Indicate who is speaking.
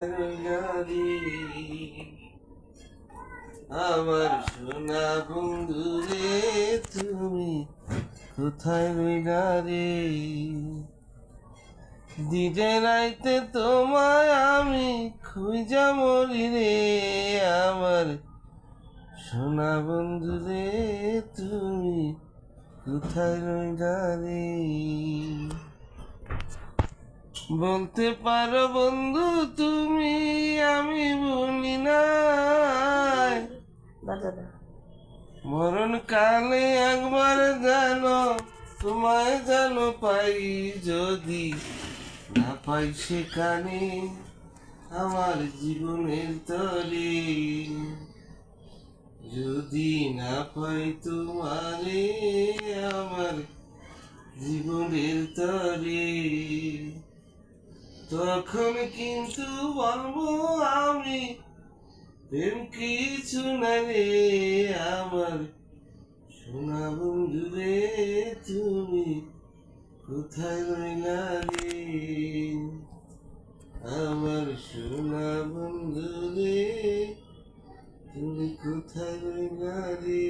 Speaker 1: গাড়ি আমার সোনা বন্ধু রে, তুমি কোথায় রইলা রে? দিনে রাইতে তোমায় আমি খুঁজা মরি রে, আমার সোনা বন্ধু রে, তুমি কোথায় রইলা রে? বলতে পারো বন্ধু তুমি আমি বলি নাই, মরণ কালে একবার জানো তোমায় জানো পাই, যদি না পাই সেখানে আমার জীবনের তরে, যদি না পাই তোমারে আমার জীবনের তরে, তখন কিন্তু বলবো আমি প্রেম কিছু না রে, আমার সোনা বন্ধু রে, তুমি কোথায় রইলা রে? আমার সোনা বন্ধু রে, তুমি কোথায় রইলা রে?